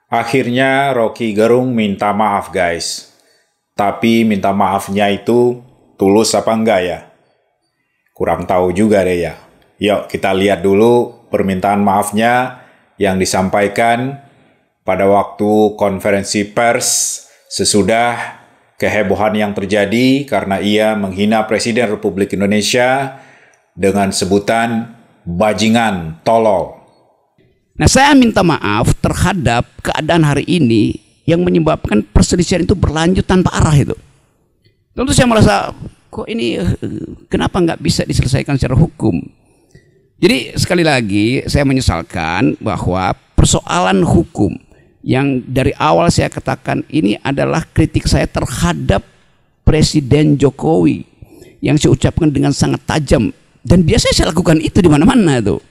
Akhirnya Rocky Gerung minta maaf guys. Tapi minta maafnya itu tulus apa enggak ya? Kurang tahu juga deh ya. Yuk kita lihat dulu permintaan maafnya yang disampaikan pada waktu konferensi pers sesudah kehebohan yang terjadi karena ia menghina Presiden Republik Indonesia dengan sebutan bajingan tolol. Nah, saya minta maaf terhadap keadaan hari ini yang menyebabkan perselisihan itu berlanjut tanpa arah itu. Tentu saya merasa, kok ini kenapa nggak bisa diselesaikan secara hukum? Jadi sekali lagi saya menyesalkan bahwa persoalan hukum yang dari awal saya katakan ini adalah kritik saya terhadap Presiden Jokowi yang saya ucapkan dengan sangat tajam. Dan biasanya saya lakukan itu di mana-mana tuh.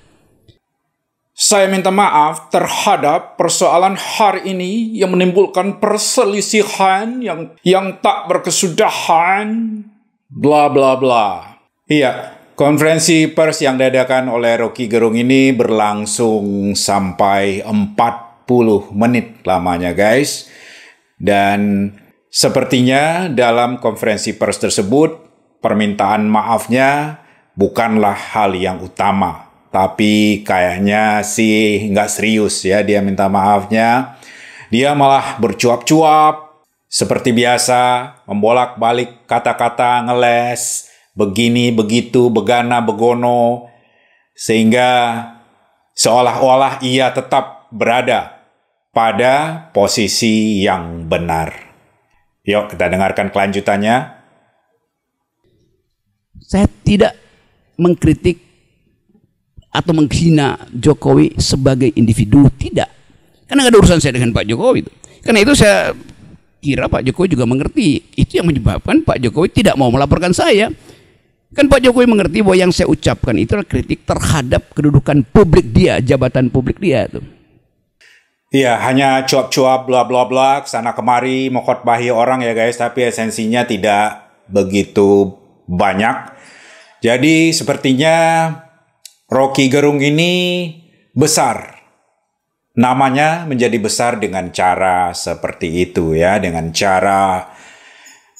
Saya minta maaf terhadap persoalan hari ini yang menimbulkan perselisihan yang tak berkesudahan, bla bla bla. Iya, konferensi pers yang diadakan oleh Rocky Gerung ini berlangsung sampai 40 menit lamanya guys. Dan sepertinya dalam konferensi pers tersebut, permintaan maafnya bukanlah hal yang utama. Tapi kayaknya sih nggak serius ya dia minta maafnya. Dia malah bercuap-cuap seperti biasa, membolak-balik kata-kata, ngeles, begini, begitu, begana, begono. Sehingga seolah-olah ia tetap berada pada posisi yang benar. Yuk kita dengarkan kelanjutannya. Saya tidak mengkritik atau menghina Jokowi sebagai individu, tidak. Karena nggak ada urusan saya dengan Pak Jokowi itu. Karena itu saya kira Pak Jokowi juga mengerti. Itu yang menyebabkan Pak Jokowi tidak mau melaporkan saya. Kan Pak Jokowi mengerti bahwa yang saya ucapkan itu adalah kritik terhadap kedudukan publik dia, jabatan publik dia itu. Iya, hanya cuap-cuap bla bla bla kesana kemari mengkhotbahi orang ya guys, tapi esensinya tidak begitu banyak. Jadi sepertinya Rocky Gerung ini besar. Namanya menjadi besar dengan cara seperti itu ya. Dengan cara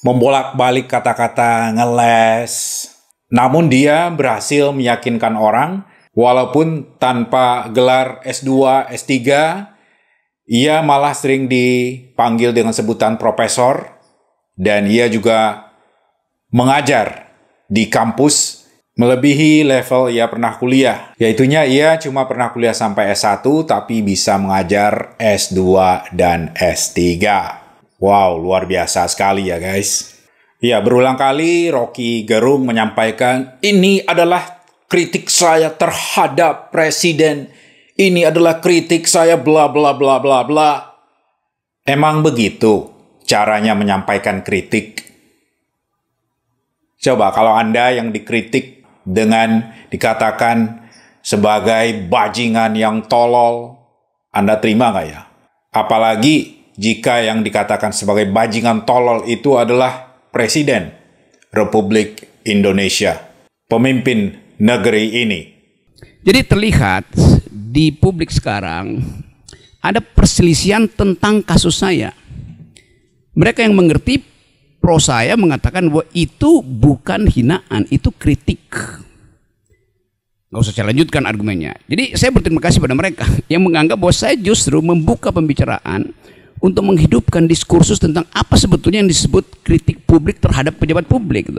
membolak-balik kata-kata, ngeles. Namun dia berhasil meyakinkan orang. Walaupun tanpa gelar S2, S3. Ia malah sering dipanggil dengan sebutan profesor. Dan ia juga mengajar di kampus melebihi level ia pernah kuliah. Yaitunya ia cuma pernah kuliah sampai S1 tapi bisa mengajar S2 dan S3. Wow, luar biasa sekali ya guys. Ya, berulang kali Rocky Gerung menyampaikan ini adalah kritik saya terhadap presiden. Ini adalah kritik saya bla bla bla bla bla. Emang begitu caranya menyampaikan kritik? Coba kalau Anda yang dikritik dengan dikatakan sebagai bajingan yang tolol, Anda terima nggak ya? Apalagi jika yang dikatakan sebagai bajingan tolol itu adalah Presiden Republik Indonesia, pemimpin negeri ini. Jadi terlihat di publik sekarang ada perselisihan tentang kasus saya. Mereka yang mengerti pro saya mengatakan bahwa itu bukan hinaan, itu kritik. Nggak usah saya lanjutkan argumennya. Jadi saya berterima kasih pada mereka yang menganggap bahwa saya justru membuka pembicaraan untuk menghidupkan diskursus tentang apa sebetulnya yang disebut kritik publik terhadap pejabat publik.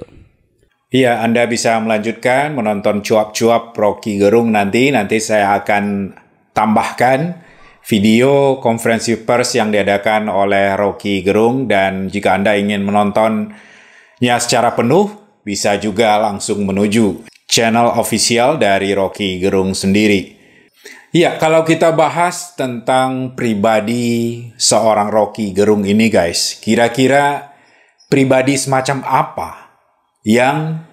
Iya, Anda bisa melanjutkan menonton cuap-cuap Rocky Gerung nanti saya akan tambahkan video konferensi pers yang diadakan oleh Rocky Gerung, dan jika Anda ingin menontonnya secara penuh, bisa juga langsung menuju channel official dari Rocky Gerung sendiri. Ya, kalau kita bahas tentang pribadi seorang Rocky Gerung ini guys, kira-kira pribadi semacam apa yang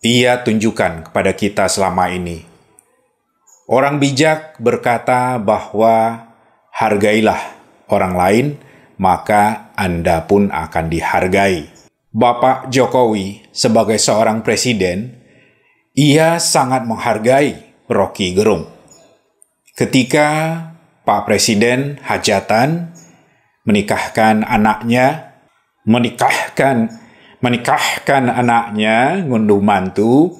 ia tunjukkan kepada kita selama ini? Orang bijak berkata bahwa hargailah orang lain, maka Anda pun akan dihargai. Bapak Jokowi sebagai seorang presiden, ia sangat menghargai Rocky Gerung. Ketika Pak Presiden hajatan, menikahkan anaknya, menikahkan anaknya, ngunduh mantu.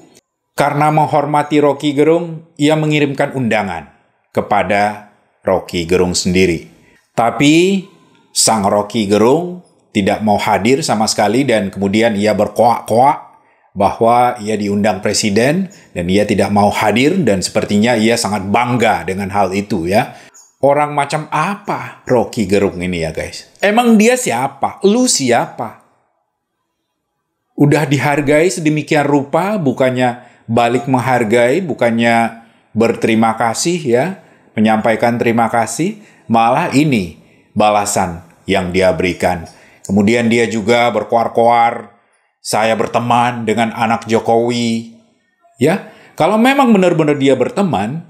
Karena menghormati Rocky Gerung, ia mengirimkan undangan kepada Rocky Gerung sendiri. Tapi sang Rocky Gerung tidak mau hadir sama sekali dan kemudian ia berkoak-koak bahwa ia diundang presiden dan ia tidak mau hadir dan sepertinya ia sangat bangga dengan hal itu ya. Orang macam apa Rocky Gerung ini ya guys? Emang dia siapa? Lu siapa? Udah dihargai sedemikian rupa, bukannya balik menghargai, bukannya berterima kasih ya, menyampaikan terima kasih, malah ini balasan yang dia berikan. Kemudian dia juga berkoar-koar, saya berteman dengan anak Jokowi. Ya, kalau memang benar-benar dia berteman,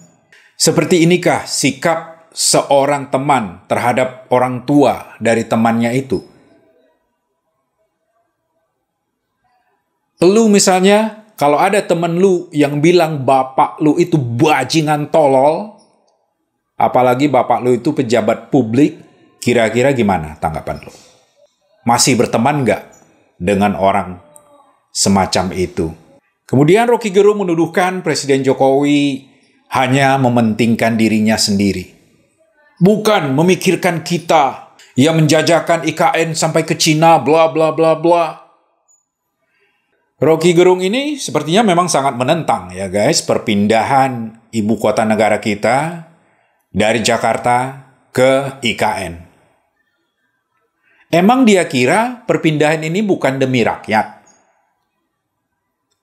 seperti inikah sikap seorang teman terhadap orang tua dari temannya itu? Lu misalnya, kalau ada temen lu yang bilang bapak lu itu bajingan tolol, apalagi bapak lu itu pejabat publik, kira-kira gimana tanggapan lu? Masih berteman nggak dengan orang semacam itu? Kemudian Rocky Gerung menuduhkan Presiden Jokowi hanya mementingkan dirinya sendiri. Bukan memikirkan kita yang menjajakan IKN sampai ke Cina, bla bla bla bla. Rocky Gerung ini sepertinya memang sangat menentang ya guys, perpindahan ibu kota negara kita dari Jakarta ke IKN. Emang dia kira perpindahan ini bukan demi rakyat?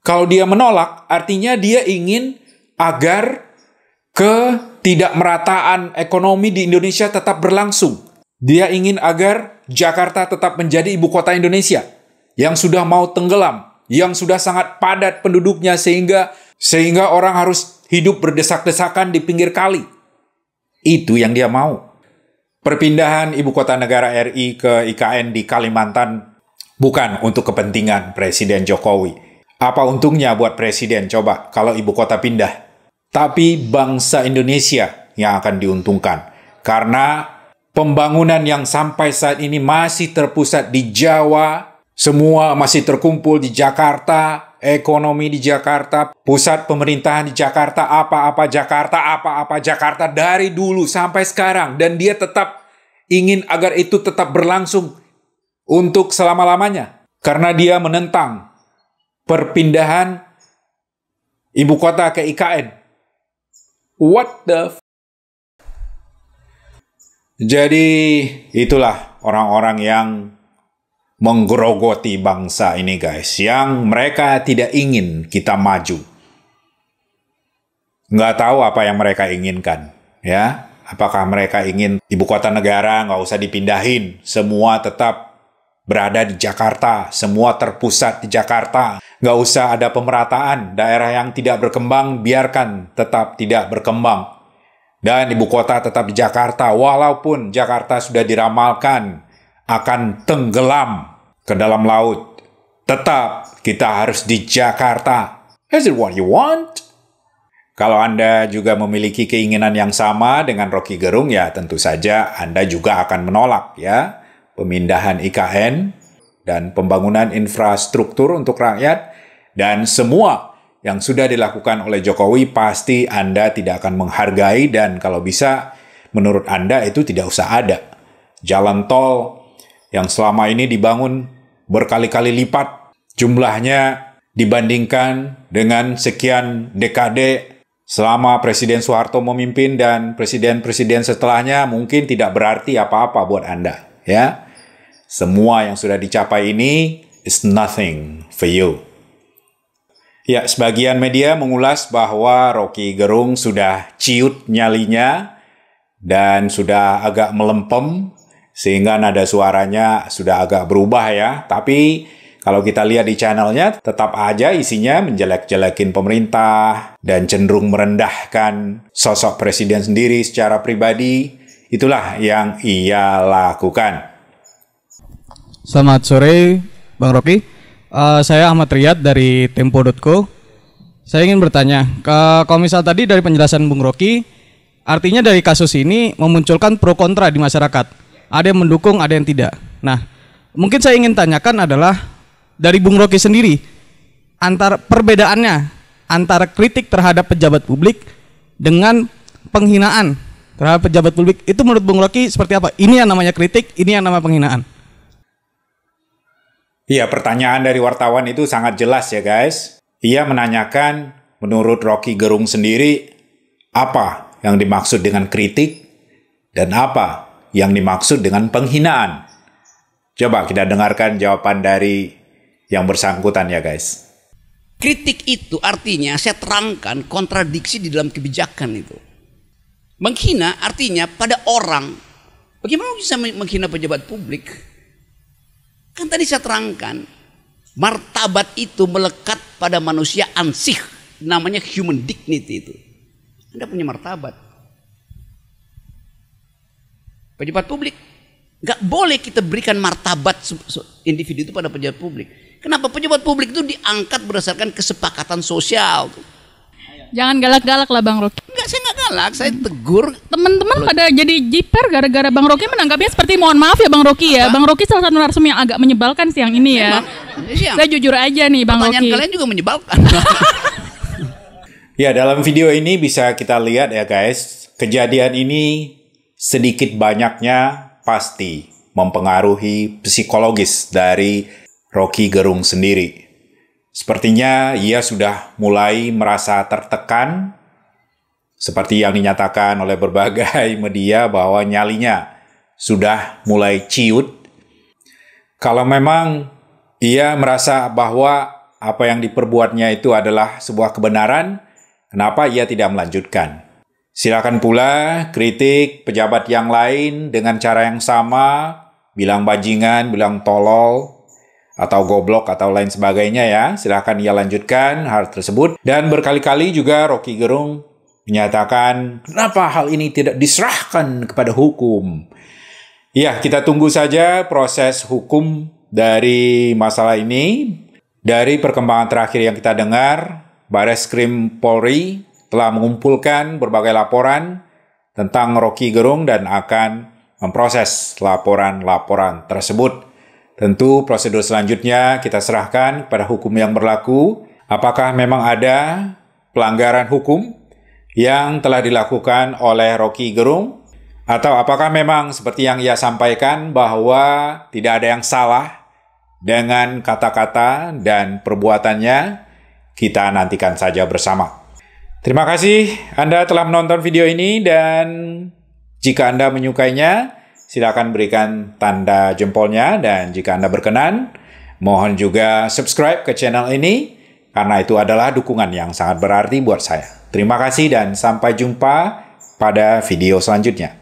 Kalau dia menolak, artinya dia ingin agar ketidakmerataan ekonomi di Indonesia tetap berlangsung. Dia ingin agar Jakarta tetap menjadi ibu kota Indonesia yang sudah mau tenggelam, yang sudah sangat padat penduduknya sehingga orang harus hidup berdesak-desakan di pinggir kali. Itu yang dia mau. Perpindahan ibu kota negara RI ke IKN di Kalimantan bukan untuk kepentingan Presiden Jokowi. Apa untungnya buat Presiden coba kalau ibu kota pindah? Tapi bangsa Indonesia yang akan diuntungkan. Karena pembangunan yang sampai saat ini masih terpusat di Jawa, semua masih terkumpul di Jakarta, ekonomi di Jakarta, pusat pemerintahan di Jakarta, apa-apa Jakarta dari dulu sampai sekarang. Dan dia tetap ingin agar itu tetap berlangsung untuk selama-lamanya. Karena dia menentang perpindahan ibu kota ke IKN. What the Jadi itulah orang-orang yang menggerogoti bangsa ini guys, yang mereka tidak ingin kita maju. Nggak tahu apa yang mereka inginkan, ya. Apakah mereka ingin ibu kota negara nggak usah dipindahin, semua tetap berada di Jakarta, semua terpusat di Jakarta, nggak usah ada pemerataan, daerah yang tidak berkembang biarkan tetap tidak berkembang. Dan ibu kota tetap di Jakarta, walaupun Jakarta sudah diramalkan akan tenggelam ke dalam laut. Tetap kita harus di Jakarta. Is it what you want? Kalau Anda juga memiliki keinginan yang sama dengan Rocky Gerung, ya tentu saja Anda juga akan menolak ya pemindahan IKN dan pembangunan infrastruktur untuk rakyat. Dan semua yang sudah dilakukan oleh Jokowi pasti Anda tidak akan menghargai, dan kalau bisa menurut Anda itu tidak usah ada. Jalan tol yang selama ini dibangun berkali-kali lipat jumlahnya dibandingkan dengan sekian dekade selama Presiden Soeharto memimpin dan presiden-presiden setelahnya mungkin tidak berarti apa-apa buat Anda, ya. Semua yang sudah dicapai ini is nothing for you. Ya, sebagian media mengulas bahwa Rocky Gerung sudah ciut nyalinya dan sudah agak melempem sehingga nada suaranya sudah agak berubah ya. Tapi kalau kita lihat di channelnya, tetap aja isinya menjelek-jelekin pemerintah dan cenderung merendahkan sosok presiden sendiri secara pribadi. Itulah yang ia lakukan. Selamat sore, Bang Rocky. Saya Ahmad Riyad dari Tempo.co. Saya ingin bertanya, kalau misal tadi dari penjelasan Bung Rocky, artinya dari kasus ini memunculkan pro kontra di masyarakat. ada yang mendukung, ada yang tidak. Nah, mungkin saya ingin tanyakan adalah dari Bung Rocky sendiri, antara perbedaannya antara kritik terhadap pejabat publik dengan penghinaan terhadap pejabat publik itu menurut Bung Rocky seperti apa? Ini yang namanya kritik, ini yang namanya penghinaan. Iya, pertanyaan dari wartawan itu sangat jelas ya guys. Ia menanyakan menurut Rocky Gerung sendiri apa yang dimaksud dengan kritik dan apa yang dimaksud dengan penghinaan. Coba kita dengarkan jawaban dari yang bersangkutan ya guys. Kritik itu artinya saya terangkan kontradiksi di dalam kebijakan itu. Menghina artinya pada orang. Bagaimana bisa menghina pejabat publik? Kan tadi saya terangkan, martabat itu melekat pada manusia ansih, namanya human dignity itu. Anda punya martabat. Pejabat publik, nggak boleh kita berikan martabat individu itu pada pejabat publik. Kenapa? Pejabat publik itu diangkat berdasarkan kesepakatan sosial. Jangan galak-galak lah Bang Rocky. Enggak, saya nggak galak, saya tegur. Teman-teman pada jadi jiper gara-gara Bang Rocky menanggapnya seperti mohon maaf ya Bang Rocky ya. Bang Rocky salah satu narsum yang agak menyebalkan siang ini ya. Saya jujur aja nih Bang Pertanyaan Rocky. kalian juga menyebalkan. Ya, dalam video ini bisa kita lihat ya guys, kejadian ini sedikit banyaknya pasti mempengaruhi psikologis dari Rocky Gerung sendiri. Sepertinya ia sudah mulai merasa tertekan, seperti yang dinyatakan oleh berbagai media bahwa nyalinya sudah mulai ciut. Kalau memang ia merasa bahwa apa yang diperbuatnya itu adalah sebuah kebenaran, kenapa ia tidak melanjutkan? Silakan pula kritik pejabat yang lain dengan cara yang sama, bilang bajingan, bilang tolol, atau goblok atau lain sebagainya ya. Silahkan ia lanjutkan hal tersebut. Dan berkali-kali juga Rocky Gerung menyatakan kenapa hal ini tidak diserahkan kepada hukum. Ya, kita tunggu saja proses hukum dari masalah ini. Dari perkembangan terakhir yang kita dengar, Bareskrim Polri telah mengumpulkan berbagai laporan tentang Rocky Gerung dan akan memproses laporan-laporan tersebut. Tentu prosedur selanjutnya kita serahkan pada hukum yang berlaku. Apakah memang ada pelanggaran hukum yang telah dilakukan oleh Rocky Gerung? Atau apakah memang seperti yang ia sampaikan bahwa tidak ada yang salah dengan kata-kata dan perbuatannya? Kita nantikan saja bersama. Terima kasih Anda telah menonton video ini dan jika Anda menyukainya, silakan berikan tanda jempolnya dan jika Anda berkenan, mohon juga subscribe ke channel ini karena itu adalah dukungan yang sangat berarti buat saya. Terima kasih dan sampai jumpa pada video selanjutnya.